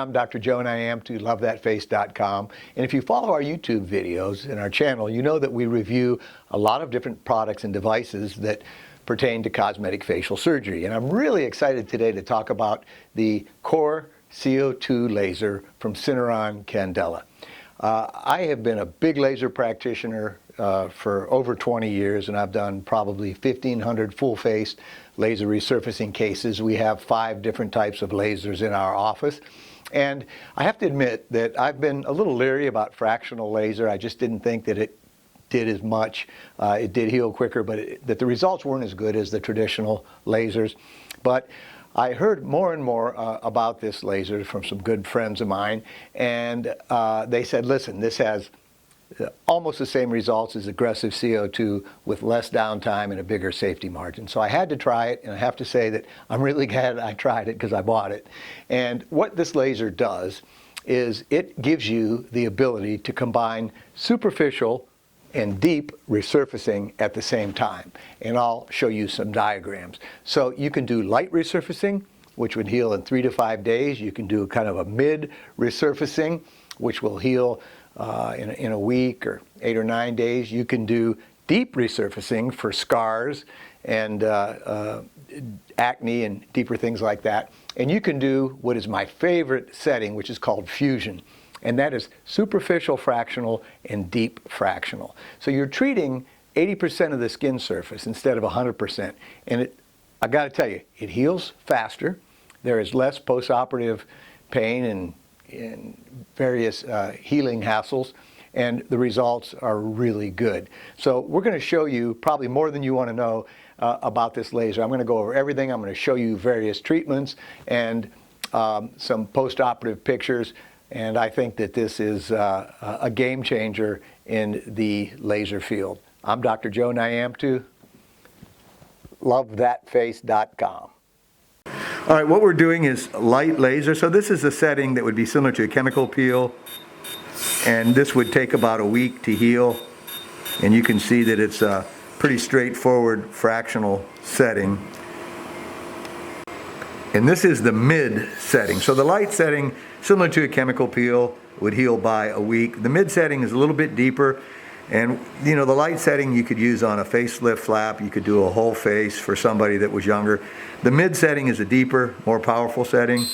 I'm Dr. Joe Niamtu, LoveThatFace.com. And if you follow our YouTube videos and our channel, you know that we review a lot of different products and devices that pertain to cosmetic facial surgery. And I'm really excited today to talk about the Core CO2 laser from Syneron Candela. I have been a big laser practitioner for over 20 years, and I've done probably 1,500 full-face laser resurfacing cases. We have 5 different types of lasers in our office. And I have to admit that I've been a little leery about fractional laser. I just didn't think that it did as much. It did heal quicker, but that the results weren't as good as the traditional lasers. But I heard more and more about this laser from some good friends of mine, and they said, listen, this has almost the same results as aggressive CO2 with less downtime and a bigger safety margin. So I had to try it, and I have to say that I'm really glad I tried it because I bought it. And what this laser does is it gives you the ability to combine superficial and deep resurfacing at the same time. And I'll show you some diagrams. So you can do light resurfacing, which would heal in 3 to 5 days. You can do kind of a mid resurfacing, which will heal in a week or 8 or 9 days. You can do deep resurfacing for scars and acne and deeper things like that. And you can do what is my favorite setting, which is called fusion. And that is superficial fractional and deep fractional. So you're treating 80% of the skin surface instead of 100%. And I got to tell you, it heals faster. There is less postoperative pain and various healing hassles, and the results are really good. So we're going to show you probably more than you want to know about this laser. I'm going to go over everything. I'm going to show you various treatments and some postoperative pictures. And I think that this is a game changer in the laser field. I'm Dr. Joe Niamtu, LoveThatFace.com. All right, what we're doing is light laser. So this is a setting that would be similar to a chemical peel, and this would take about a week to heal. And you can see that it's a pretty straightforward fractional setting. And this is the mid setting. So the light setting, similar to a chemical peel, would heal by a week. The mid setting is a little bit deeper. And you know, the light setting you could use on a facelift flap. You could do a whole face for somebody that was younger. The mid setting is a deeper, more powerful setting.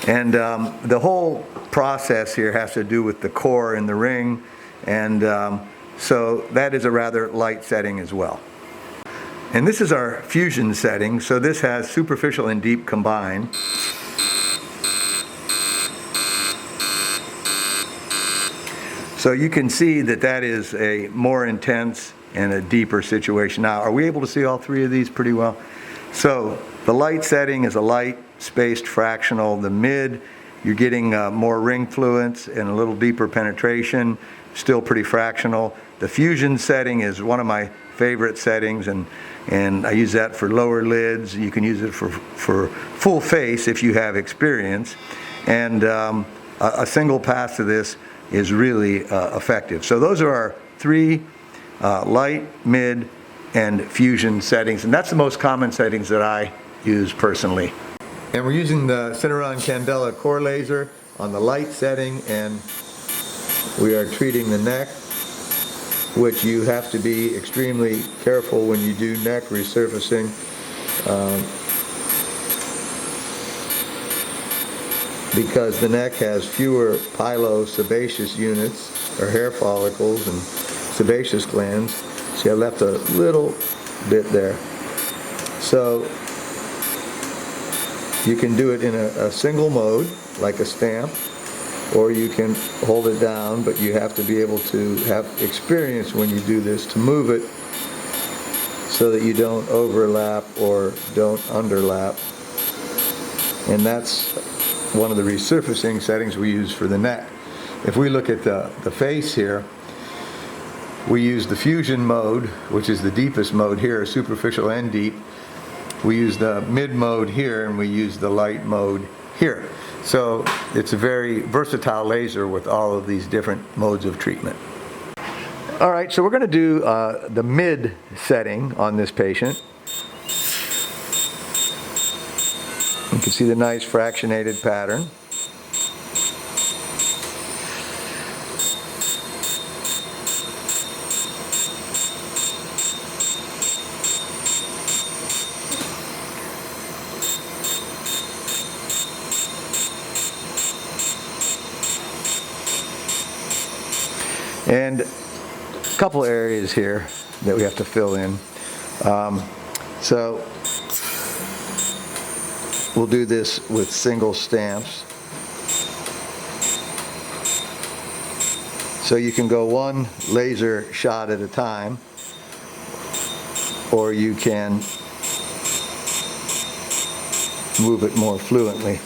And the whole process here has to do with the core and the ring. And so that is a rather light setting as well. And this is our fusion setting, so this has superficial and deep combined. So you can see that that is a more intense and a deeper situation. Now, are we able to see all 3 of these pretty well? So the light setting is a light spaced fractional. The mid, you're getting more ring fluence and a little deeper penetration, still pretty fractional. The fusion setting is one of my favorite settings, and I use that for lower lids. You can use it for full face if you have experience. And a single pass to this is really effective. So those are our 3 light, mid, and fusion settings. And that's the most common settings that I use personally. And we're using the Syneron Candela Core laser on the light setting, and we are treating the neck, which you have to be extremely careful when you do neck resurfacing. Because the neck has fewer pilosebaceous units, or hair follicles, and sebaceous glands. See, I left a little bit there. So you can do it in a single mode, like a stamp, or you can hold it down, but you have to be able to have experience when you do this to move it so that you don't overlap or don't underlap. And that's one of the resurfacing settings we use for the neck. If we look at the face here, we use the fusion mode, which is the deepest mode here, superficial and deep. We use the mid mode here, and we use the light mode here. So it's a very versatile laser with all of these different modes of treatment. All right, so we're going to do the mid setting on this patient. can see the nice fractionated pattern. And a couple areas here that we have to fill in. So we'll do this with single stamps. So you can go one laser shot at a time, or you can move it more fluently.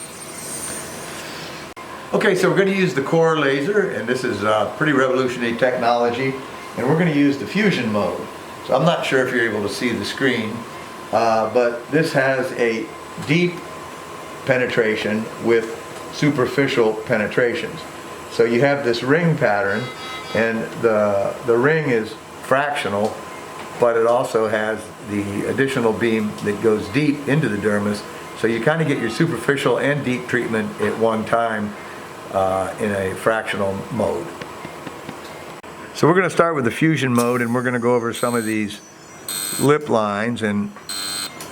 Okay, so we're going to use the Core laser, and this is pretty revolutionary technology, and we're going to use the fusion mode. So I'm not sure if you're able to see the screen, but this has a deep penetration with superficial penetrations. So you have this ring pattern, and the ring is fractional, but it also has the additional beam that goes deep into the dermis. So you kind of get your superficial and deep treatment at one time in a fractional mode. So we're going to start with the fusion mode, and we're going to go over some of these lip lines, and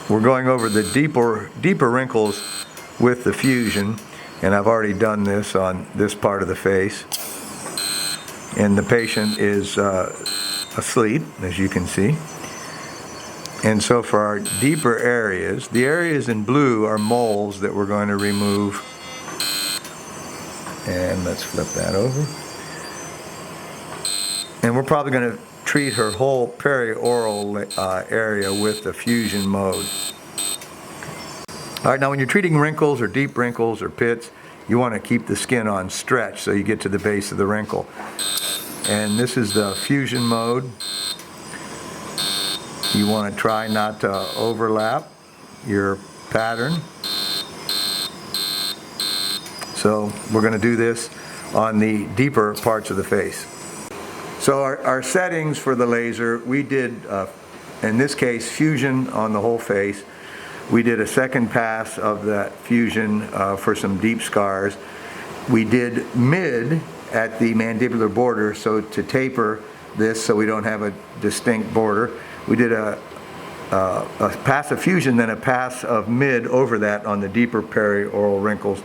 we're going over the deeper wrinkles with the fusion, and I've already done this on this part of the face, and the patient is asleep, as you can see. And so for our deeper areas, the areas in blue are moles that we're going to remove. And let's flip that over. And we're probably going to treat her whole perioral area with the fusion mode. All right, now when you're treating wrinkles or deep wrinkles or pits, you want to keep the skin on stretch so you get to the base of the wrinkle. And this is the fusion mode. You want to try not to overlap your pattern. So we're going to do this on the deeper parts of the face. So our settings for the laser, we did, in this case, fusion on the whole face. We did a second pass of that fusion for some deep scars. We did mid at the mandibular border, so to taper this so we don't have a distinct border. We did a pass of fusion, then a pass of mid over that on the deeper perioral wrinkles.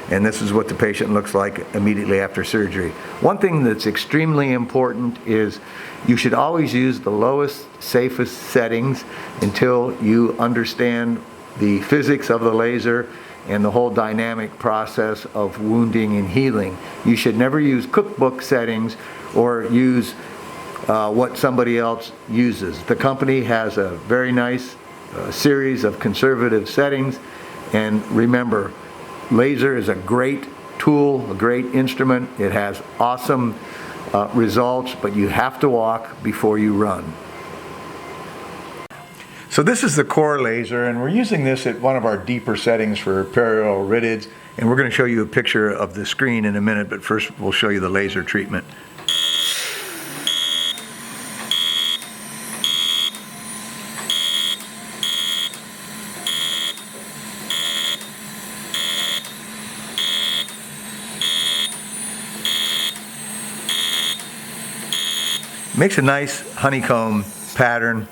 And this is what the patient looks like immediately after surgery. One thing that's extremely important is you should always use the lowest, safest settings until you understand the physics of the laser and the whole dynamic process of wounding and healing. You should never use cookbook settings or use what somebody else uses. The company has a very nice series of conservative settings, and remember, laser is a great tool, a great instrument. It has awesome results, but you have to walk before you run. So this is the Core laser, and we're using this at one of our deeper settings for perioral iridids, and we're going to show you a picture of the screen in a minute, but first we'll show you the laser treatment. Makes a nice honeycomb pattern.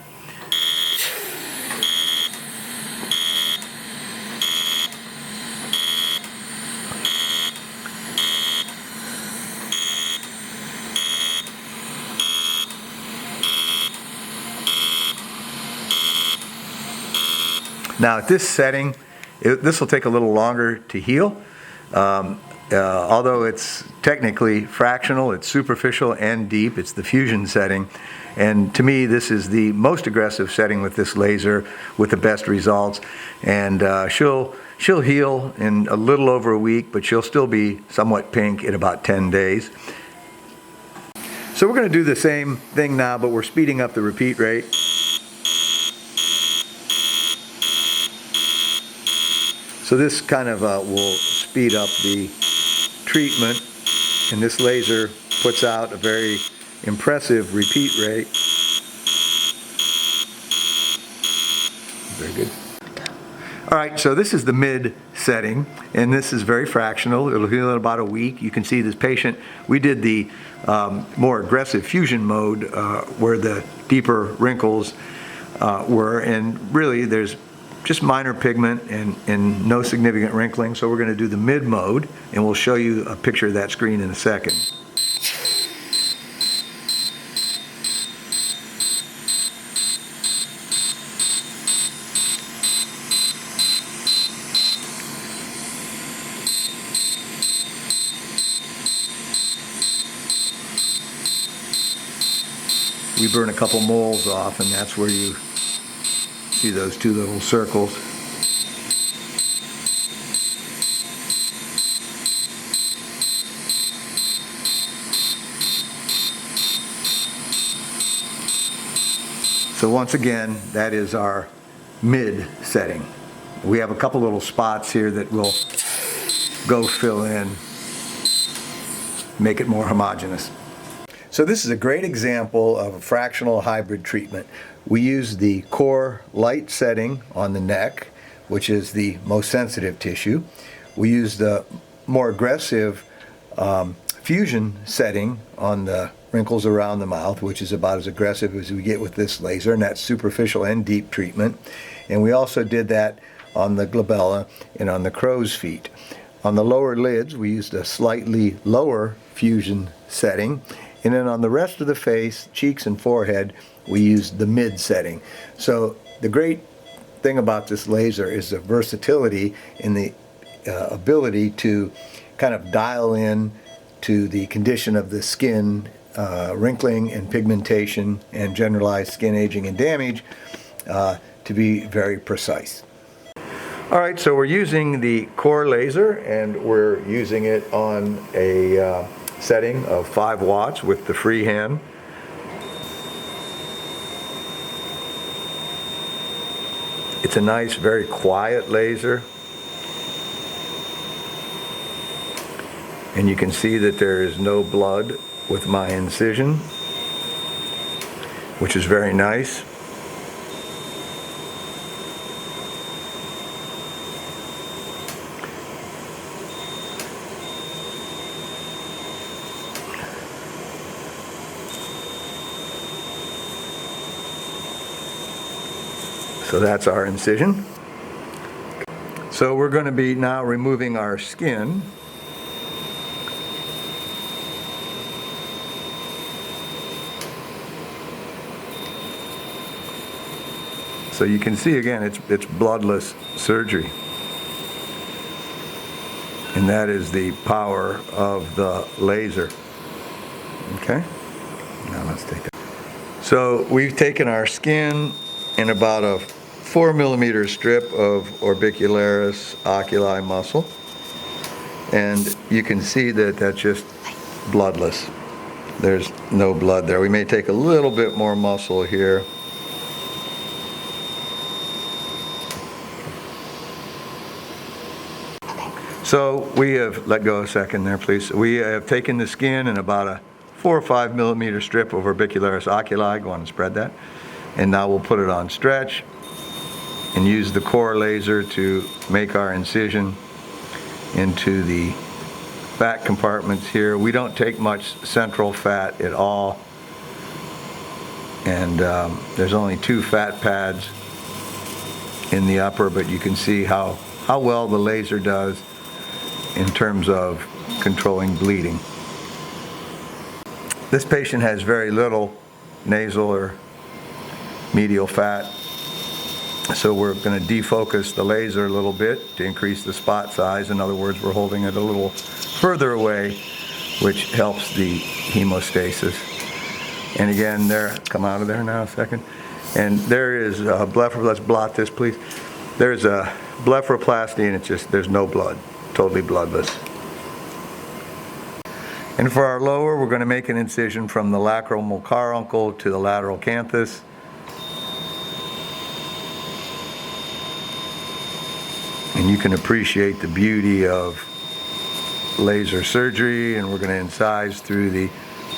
Now at this setting, this will take a little longer to heal. Although it's technically fractional, it's superficial and deep. It's the fusion setting. And to me, this is the most aggressive setting with this laser with the best results. And she'll heal in a little over a week, but she'll still be somewhat pink in about 10 days. So we're going to do the same thing now, but we're speeding up the repeat rate. So this kind of will speed up the treatment, and this laser puts out a very impressive repeat rate. Very good. All right, so this is the mid setting, and this is very fractional. It'll heal in about a week. You can see this patient, we did the more aggressive fusion mode where the deeper wrinkles were, and really there's just minor pigment and no significant wrinkling. So we're going to do the mid mode, and we'll show you a picture of that screen in a second. We burn a couple moles off, and that's where you see those two little circles. So once again, that is our mid setting. We have a couple little spots here that we'll go fill in, make it more homogeneous. So this is a great example of a fractional hybrid treatment. We use the core light setting on the neck, which is the most sensitive tissue. We use the more aggressive fusion setting on the wrinkles around the mouth, which is about as aggressive as we get with this laser, and that's superficial and deep treatment. And we also did that on the glabella and on the crow's feet. On the lower lids, we used a slightly lower fusion setting. And then on the rest of the face, cheeks and forehead, we used the mid setting. So the great thing about this laser is the versatility and the ability to kind of dial in to the condition of the skin, wrinkling and pigmentation and generalized skin aging and damage to be very precise. All right, so we're using the core laser, and we're using it on a setting of 5 watts with the free hand. It's a nice, very quiet laser. And you can see that there is no blood with my incision, which is very nice. So that's our incision. So we're going to be now removing our skin. So you can see again, it's bloodless surgery. And that is the power of the laser. Okay? Now let's take that. So we've taken our skin in about a 4 millimeter strip of orbicularis oculi muscle, and you can see that that's just bloodless. There's no blood there. We may take a little bit more muscle here. So we have, let go a second there please. We have taken the skin in about a 4 or 5 millimeter strip of orbicularis oculi. Go on and spread that. And now we'll put it on stretch and use the core laser to make our incision into the fat compartments here. We don't take much central fat at all, and there's only 2 fat pads in the upper, but you can see how well the laser does in terms of controlling bleeding. This patient has very little nasal or medial fat, so we're going to defocus the laser a little bit to increase the spot size. In other words, we're holding it a little further away, which helps the hemostasis. And again, there, come out of there now a second. And there is a let's blot this please. There's a blepharoplasty, and it's just, there's no blood, totally bloodless. And for our lower, we're going to make an incision from the lacrimal caruncle to the lateral canthus. And you can appreciate the beauty of laser surgery, and we're going to incise through the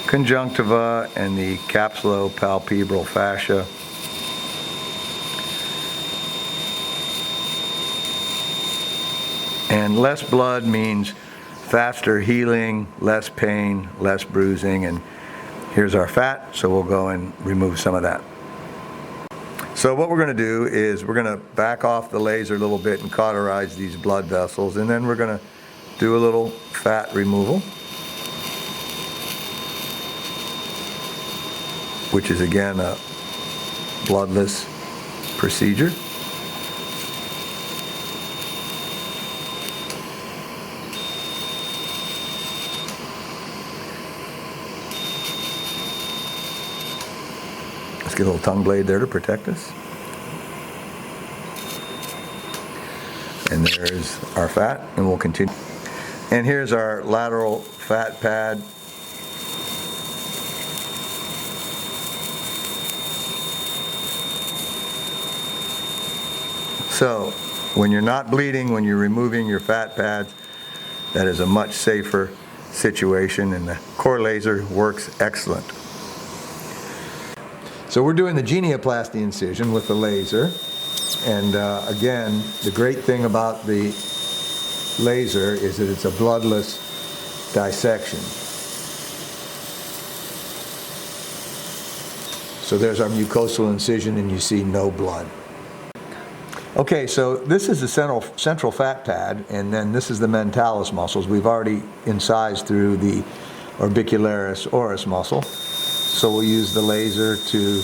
conjunctiva and the capsulopalpebral fascia. And less blood means faster healing, less pain, less bruising, and here's our fat, so we'll go and remove some of that. So what we're going to do is we're going to back off the laser a little bit and cauterize these blood vessels, and then we're going to do a little fat removal, which is again a bloodless procedure. Let's get a little tongue blade there to protect us. And there's our fat, and we'll continue. And here's our lateral fat pad. So, when you're not bleeding, when you're removing your fat pads, that is a much safer situation, and the core laser works excellent. So we're doing the genioplasty incision with the laser, and again, the great thing about the laser is that it's a bloodless dissection. So there's our mucosal incision, and you see no blood. Okay, so this is the central fat pad, and then this is the mentalis muscles. We've already incised through the orbicularis oris muscle. So we'll use the laser to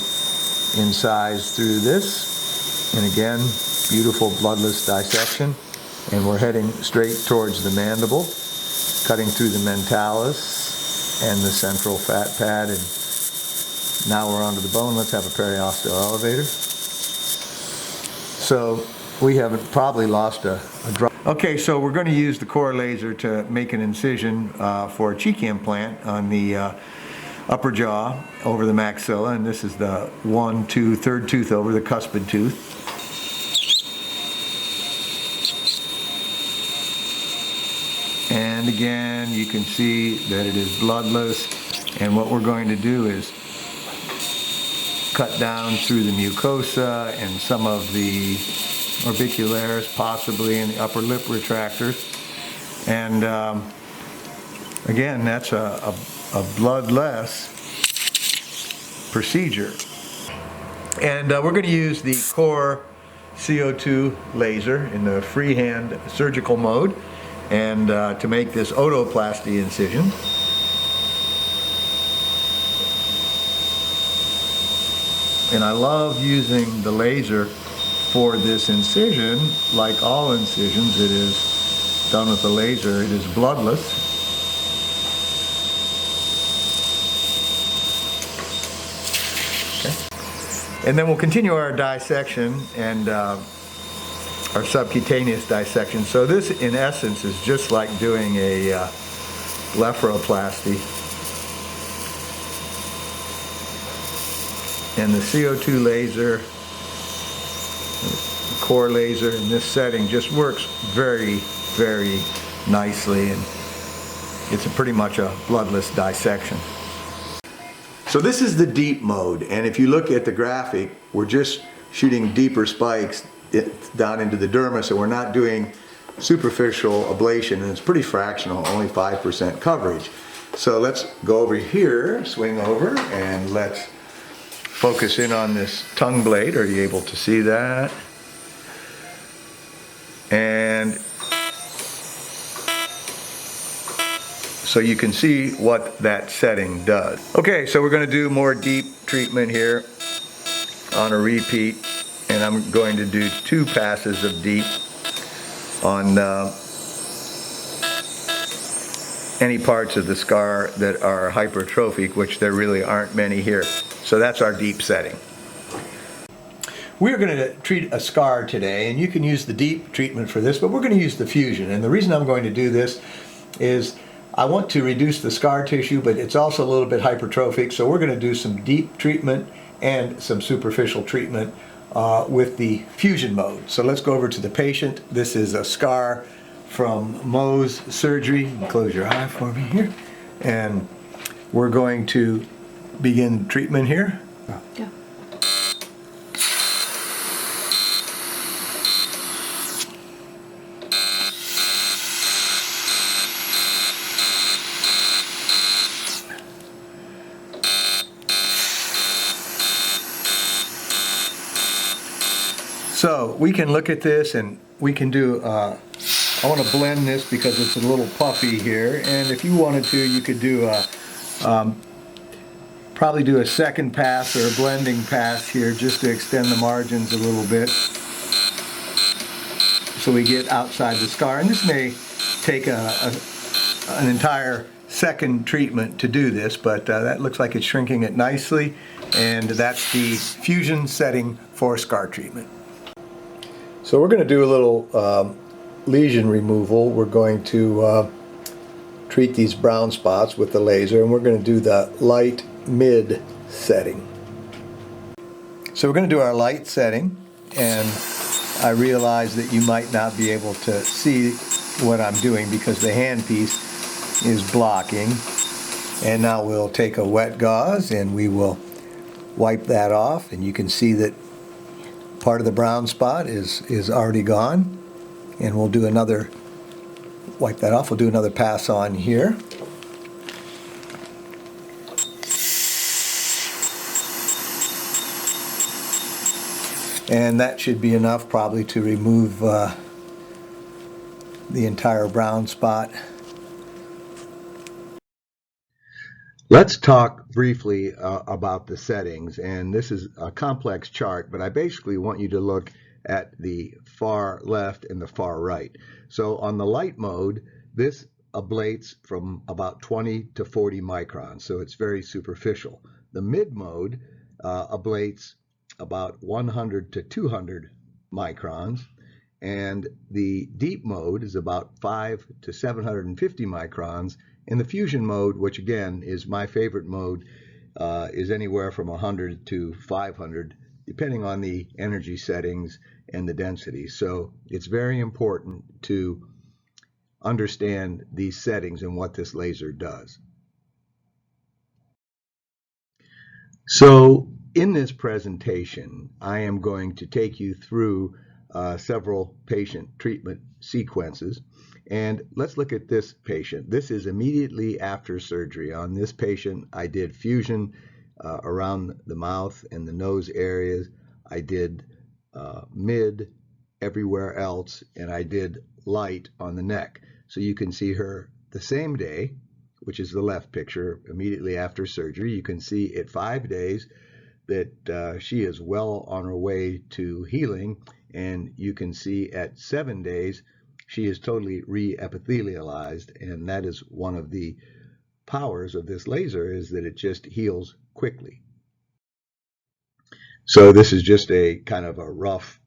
incise through this. And again, beautiful bloodless dissection. And we're heading straight towards the mandible, cutting through the mentalis and the central fat pad. And now we're onto the bone. Let's have a periosteal elevator. So we haven't probably lost a drop. Okay, so we're going to use the core laser to make an incision for a cheek implant on the upper jaw over the maxilla, and this is the third tooth over the cuspid tooth. And again, you can see that it is bloodless, and what we're going to do is cut down through the mucosa and some of the orbicularis, possibly in the upper lip retractors. And again, that's a bloodless procedure. And we're going to use the core CO2 laser in the freehand surgical mode, and to make this otoplasty incision. And I love using the laser for this incision. Like all incisions, it is done with the laser. It is bloodless. Okay. And then we'll continue our dissection and our subcutaneous dissection. So this, in essence, is just like doing a blepharoplasty. And the CO2 laser, the core laser in this setting just works very, very nicely, and it's pretty much a bloodless dissection. So this is the deep mode, and if you look at the graphic, we're just shooting deeper spikes down into the dermis, so we're not doing superficial ablation, and it's pretty fractional, only 5% coverage. So let's go over here, swing over, and let's focus in on this tongue blade. Are you able to see that? And so you can see what that setting does. Okay, so we're going to do more deep treatment here on a repeat, and I'm going to do 2 passes of deep on any parts of the scar that are hypertrophic, which there really aren't many here. So that's our deep setting. We're going to treat a scar today, and you can use the deep treatment for this, but we're going to use the fusion. And the reason I'm going to do this is I want to reduce the scar tissue, but it's also a little bit hypertrophic, so we're going to do some deep treatment and some superficial treatment with the fusion mode. So let's go over to the patient. This is a scar from Mohs surgery. Close your eye for me here. And we're going to begin treatment here. Yeah. we can look at this and we can do, I want to blend this because it's a little puffy here, and if you wanted to, you could do probably do a second pass or a blending pass here just to extend the margins a little bit so we get outside the scar. And this may take an entire second treatment to do this, but that looks like it's shrinking it nicely, and that's the fusion setting for scar treatment. So we're going to do a little lesion removal. We're going to treat these brown spots with the laser, and we're going to do the light mid setting. So we're going to do our light setting, and I realize that you might not be able to see what I'm doing because the handpiece is blocking. And now we'll take a wet gauze and we will wipe that off, and you can see that part of the brown spot is already gone. And we'll do another, wipe that off, we'll do another pass on here. And that should be enough probably to remove the entire brown spot. Let's talk briefly about the settings, and this is a complex chart, but I basically want you to look at the far left and the far right. So on the light mode, this ablates from about 20 to 40 microns, so it's very superficial. The mid mode ablates about 100 to 200 microns, and the deep mode is about 5 to 750 microns, and the fusion mode, which again is my favorite mode, is anywhere from 100 to 500 depending on the energy settings and the density. So it's very important to understand these settings and what this laser does. So in this presentation, I am going to take you through several patient treatment sequences. And let's look at this patient. This is immediately after surgery. On this patient, I did fusion around the mouth and the nose areas. I did mid everywhere else, and I did light on the neck. So you can see her the same day, which is the left picture, immediately after surgery. You can see at 5 days that she is well on her way to healing, and you can see at 7 days she is totally re-epithelialized, and that is one of the powers of this laser, is that it just heals quickly. So this is just a kind of a rough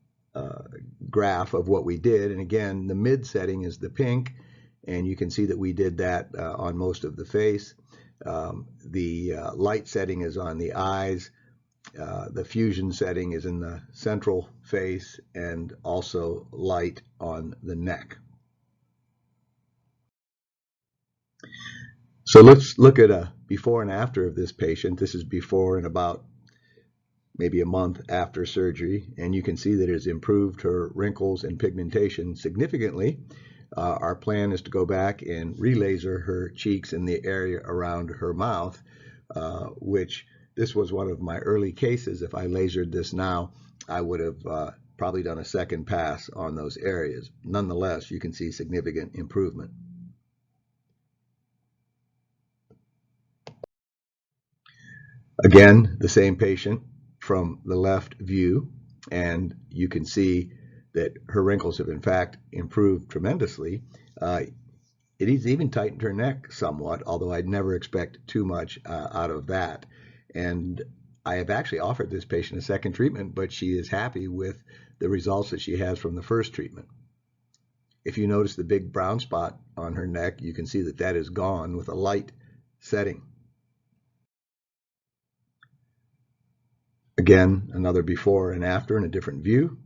graph of what we did, and again the mid setting is the pink, and you can see that we did that on most of the face. The light setting is on the eyes. The fusion setting is in the central face, and also light on the neck. So let's look at a before and after of this patient. This is before and about maybe a month after surgery, and you can see that it has improved her wrinkles and pigmentation significantly. Our plan is to go back and re-laser her cheeks in the area around her mouth, which this was one of my early cases. If I lasered this now, I would have probably done a second pass on those areas. Nonetheless, you can see significant improvement. Again, the same patient from the left view, and you can see that her wrinkles have in fact improved tremendously. It has even tightened her neck somewhat, although I'd never expect too much out of that. And I have actually offered this patient a second treatment, but she is happy with the results that she has from the first treatment. If you notice the big brown spot on her neck, you can see that that is gone with a light setting. Again, another before and after in a different view.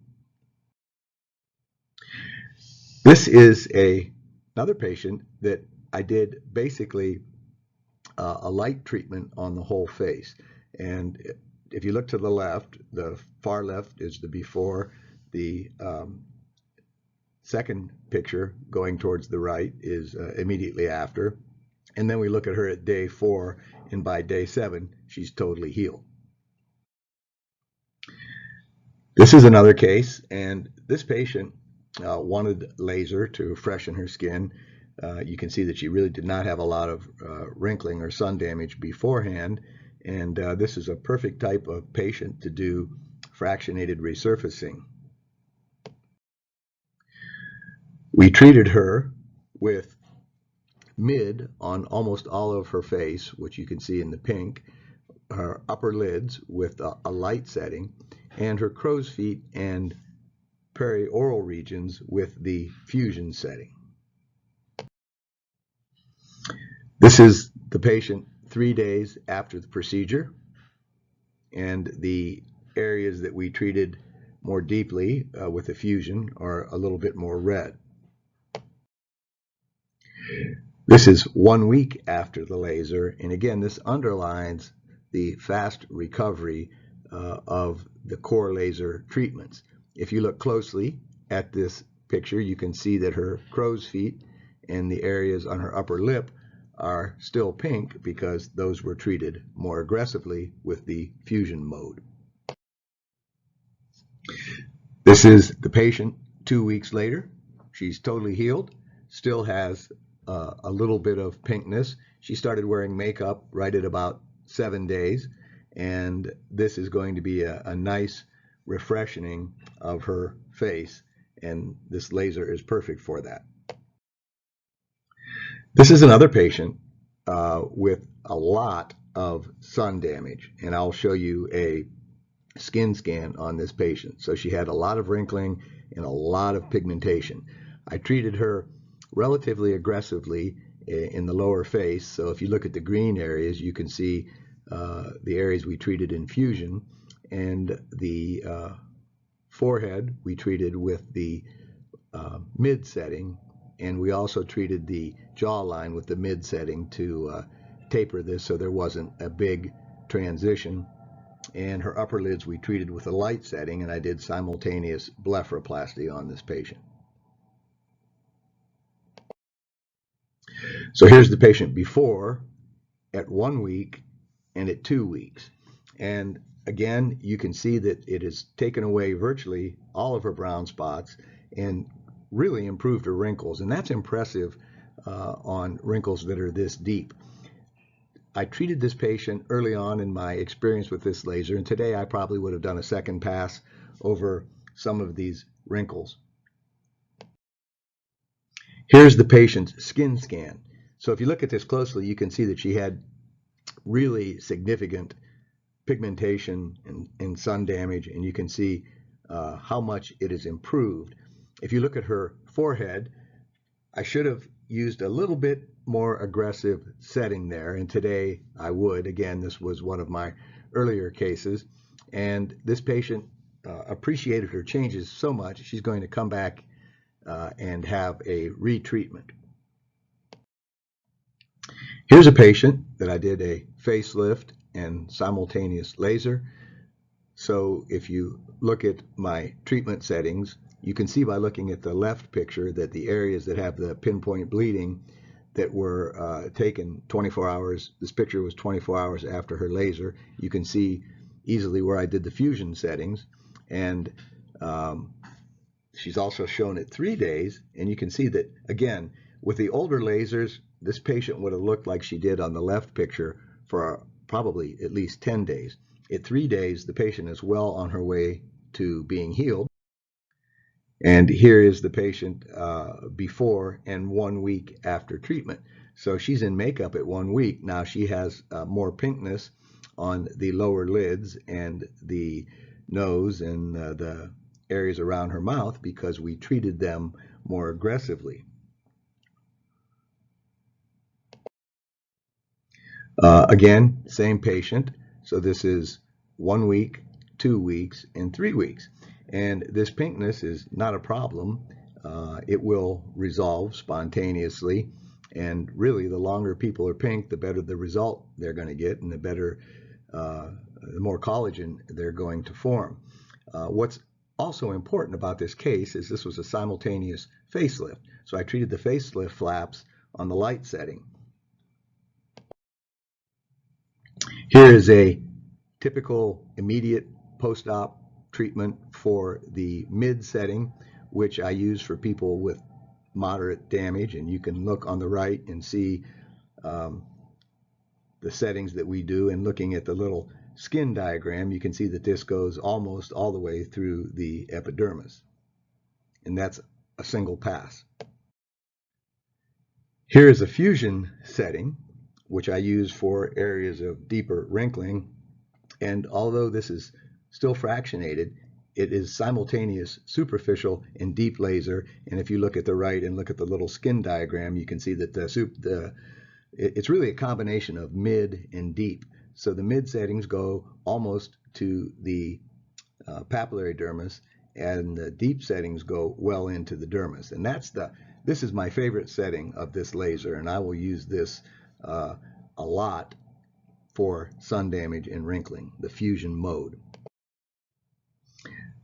This is another patient that I did basically a light treatment on the whole face. And if you look to the left, the far left is the before. The second picture going towards the right is immediately after. And then we look at her at day 4, and by day 7, she's totally healed. This is another case, and this patient wanted laser to freshen her skin. You can see that she really did not have a lot of wrinkling or sun damage beforehand, and this is a perfect type of patient to do fractionated resurfacing. We treated her with mid on almost all of her face, which you can see in the pink, her upper lids with a light setting, and her crow's feet and perioral regions with the fusion setting. This is the patient 3 days after the procedure, and the areas that we treated more deeply with the fusion are a little bit more red. This is 1 week after the laser, and again, this underlines the fast recovery of the core laser treatments. If you look closely at this picture, you can see that her crow's feet and the areas on her upper lip are still pink because those were treated more aggressively with the fusion mode. This is the patient 2 weeks later. She's totally healed, still has a little bit of pinkness. She started wearing makeup right at about 7 days, and this is going to be a nice refreshing of her face, and this laser is perfect for that. This is another patient with a lot of sun damage, and I'll show you a skin scan on this patient. So she had a lot of wrinkling and a lot of pigmentation. I treated her relatively aggressively in the lower face. So if you look at the green areas, you can see the areas we treated in fusion, and the forehead we treated with the mid setting, and we also treated the jawline with the mid setting to taper this so there wasn't a big transition. And her upper lids we treated with a light setting, and I did simultaneous blepharoplasty on this patient. So here's the patient before at 1 week and at 2 weeks. And again, you can see that it has taken away virtually all of her brown spots and really improved her wrinkles. And that's impressive on wrinkles that are this deep. I treated this patient early on in my experience with this laser, and today I probably would have done a second pass over some of these wrinkles. Here's the patient's skin scan. So if you look at this closely, you can see that she had really significant pigmentation and sun damage, and you can see how much it has improved. If you look at her forehead, I should have used a little bit more aggressive setting there, and today I would. Again, this was one of my earlier cases, and this patient appreciated her changes so much, she's going to come back and have a retreatment. Here's a patient that I did a facelift and simultaneous laser. So if you look at my treatment settings, you can see by looking at the left picture that the areas that have the pinpoint bleeding that were taken 24 hours, this picture was 24 hours after her laser. You can see easily where I did the fusion settings, and she's also shown at 3 days, and you can see that, again, with the older lasers, this patient would have looked like she did on the left picture for probably at least 10 days. At 3 days, the patient is well on her way to being healed. And here is the patient before and 1 week after treatment. So she's in makeup at 1 week. Now she has more pinkness on the lower lids and the nose and the areas around her mouth because we treated them more aggressively. Again, same patient. So this is 1 week, 2 weeks, and 3 weeks. And this pinkness is not a problem. It will resolve spontaneously. And really, the longer people are pink, the better the result they're going to get, and the more collagen they're going to form. What's also important about this case is this was a simultaneous facelift. So I treated the facelift flaps on the light setting. Here is a typical immediate post-op treatment for the mid setting, which I use for people with moderate damage, and you can look on the right and see the settings that we do, and looking at the little skin diagram, you can see that this goes almost all the way through the epidermis, and that's a single pass. Here is a fusion setting, which I use for areas of deeper wrinkling, and although this is still fractionated, it is simultaneous superficial and deep laser, and if you look at the right and look at the little skin diagram, you can see that it's really a combination of mid and deep. So the mid settings go almost to the papillary dermis, and the deep settings go well into the dermis. And this is my favorite setting of this laser, and I will use this a lot for sun damage and wrinkling, the fusion mode.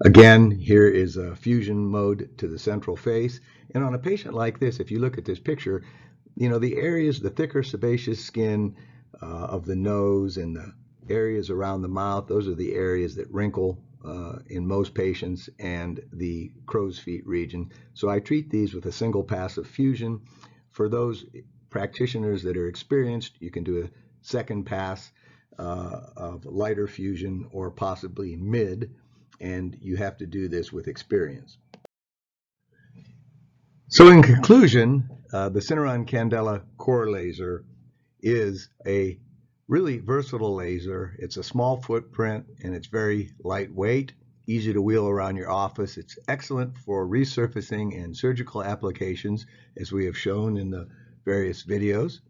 Again, here is a fusion mode to the central face. And on a patient like this, if you look at this picture, you know, the areas, the thicker sebaceous skin of the nose and the areas around the mouth, those are the areas that wrinkle in most patients, and the crow's feet region. So I treat these with a single pass of fusion. For those practitioners that are experienced, you can do a second pass of lighter fusion or possibly mid, and you have to do this with experience. So in conclusion, the Syneron Candela Core laser is a really versatile laser. It's a small footprint and it's very lightweight, easy to wheel around your office. It's excellent for resurfacing and surgical applications, as we have shown in the various videos.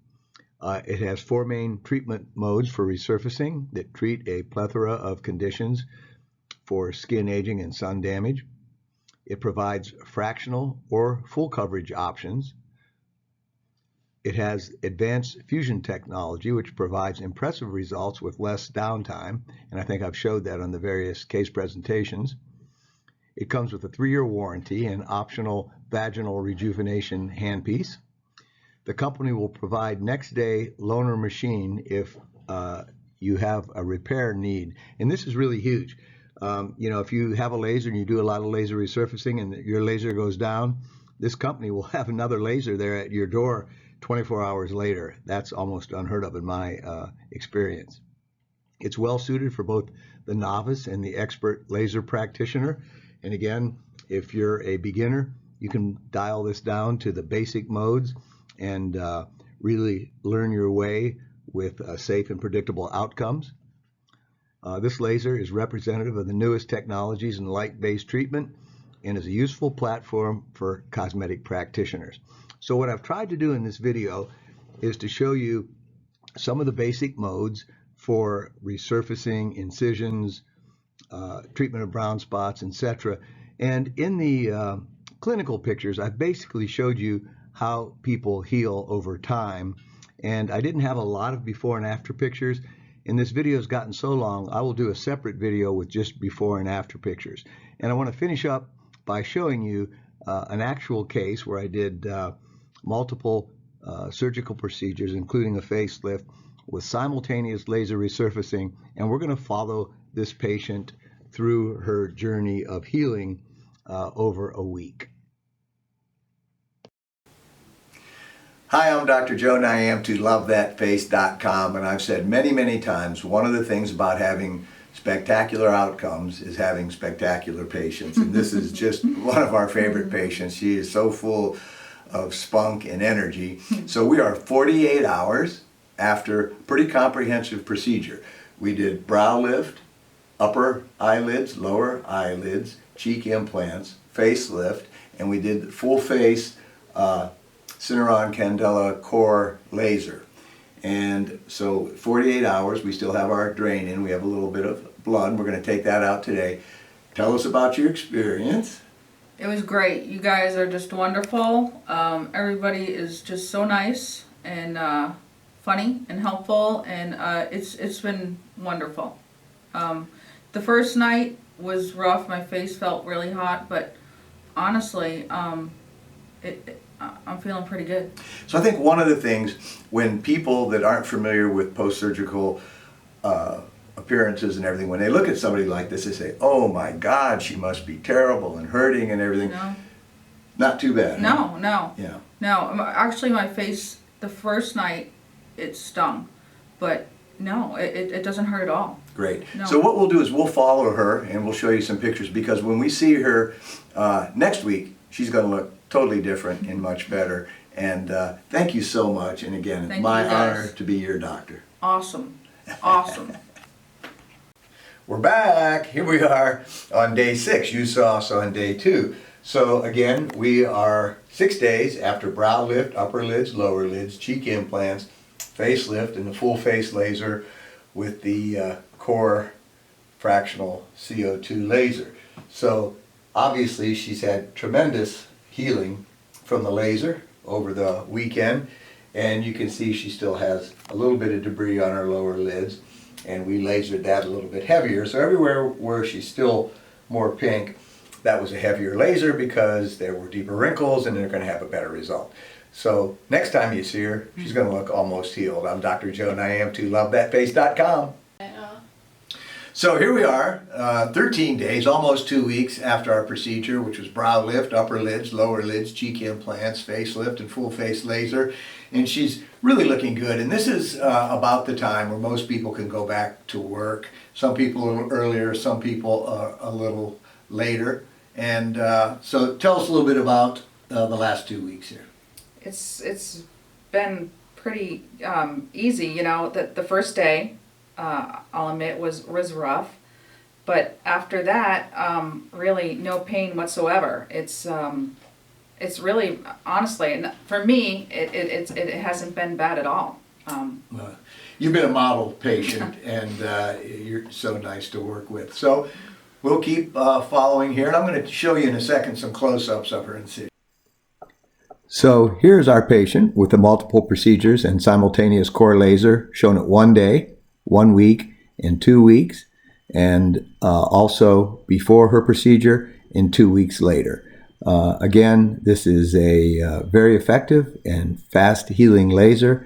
It has 4 main treatment modes for resurfacing that treat a plethora of conditions for skin aging and sun damage. It provides fractional or full coverage options. It has advanced fusion technology, which provides impressive results with less downtime, and I think I've showed that on the various case presentations. It comes with a 3-year warranty and optional vaginal rejuvenation handpiece. The company will provide next-day loaner machine if you have a repair need, and this is really huge. You know, if you have a laser and you do a lot of laser resurfacing and your laser goes down, this company will have another laser there at your door 24 hours later. That's almost unheard of in my experience. It's well suited for both the novice and the expert laser practitioner. And again, if you're a beginner, you can dial this down to the basic modes and really learn your way with safe and predictable outcomes. This laser is representative of the newest technologies in light-based treatment and is a useful platform for cosmetic practitioners. So what I've tried to do in this video is to show you some of the basic modes for resurfacing, incisions, treatment of brown spots, etc. And in the clinical pictures, I've basically showed you how people heal over time. And I didn't have a lot of before and after pictures. And this video has gotten so long, I will do a separate video with just before and after pictures. And I want to finish up by showing you an actual case where I did multiple surgical procedures, including a facelift with simultaneous laser resurfacing. And we're going to follow this patient through her journey of healing over a week. Hi, I'm Dr. Joe Niamtu, LoveThatFace.com, and I've said many, many times, one of the things about having spectacular outcomes is having spectacular patients. And this is just one of our favorite patients. She is so full of spunk and energy. So we are 48 hours after a pretty comprehensive procedure. We did brow lift, upper eyelids, lower eyelids, cheek implants, facelift, and we did full face Syneron Candela Core laser. And so 48 hours, we still have our drain in. We have a little bit of blood. We're going to take that out today. Tell us about your experience. It was great. You guys are just wonderful. Everybody is just so nice and funny and helpful, and it's been wonderful. The first night was rough. My face felt really hot, but honestly, I'm feeling pretty good. So I think one of the things when people that aren't familiar with post-surgical appearances and everything, when they look at somebody like this, they say, oh my God, she must be terrible and hurting and everything. No. Not too bad. No, no. Yeah. No, actually my face, the first night, it stung. But no, it doesn't hurt at all. Great. No. So what we'll do is we'll follow her and we'll show you some pictures, because when we see her next week, she's going to look totally different and much better. And thank you so much. And again, it's Thank my you guys. honor to be your doctor. Awesome. Awesome. We're back. Here we are on day 6. You saw us on day 2. So again, we are 6 days after brow lift, upper lids, lower lids, cheek implants, facelift, and the full face laser with the Core fractional CO2 laser. So obviously she's had tremendous healing from the laser over the weekend, and you can see she still has a little bit of debris on her lower lids, and we lasered that a little bit heavier. So everywhere where she's still more pink, that was a heavier laser because there were deeper wrinkles and they're going to have a better result. So next time you see her, she's going to look almost healed. I'm Dr. Joe Niamtu, LoveThatFace.com. So here we are, 13 days, almost 2 weeks after our procedure, which was brow lift, upper lids, lower lids, cheek implants, facelift, and full face laser. And she's really looking good. And this is about the time where most people can go back to work. Some people a little earlier, some people a little later. And so tell us a little bit about the last 2 weeks here. It's been pretty easy, you know. The first day, I'll admit, was rough, but after that, really no pain whatsoever. It's really, honestly, for me, it hasn't been bad at all. You've been a model patient, and you're so nice to work with. So we'll keep following here, and I'm going to show you in a second some close-ups of her incision. So here's our patient with the multiple procedures and simultaneous core laser shown at 1 day, 1 week, and 2 weeks, and also before her procedure and 2 weeks later. Again, this is a very effective and fast healing laser,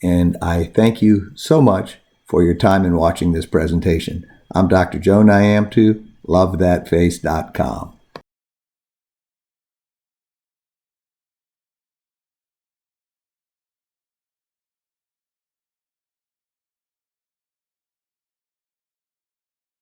and I thank you so much for your time in watching this presentation. I'm Dr. Joe Niamtu, LoveThatFace.com.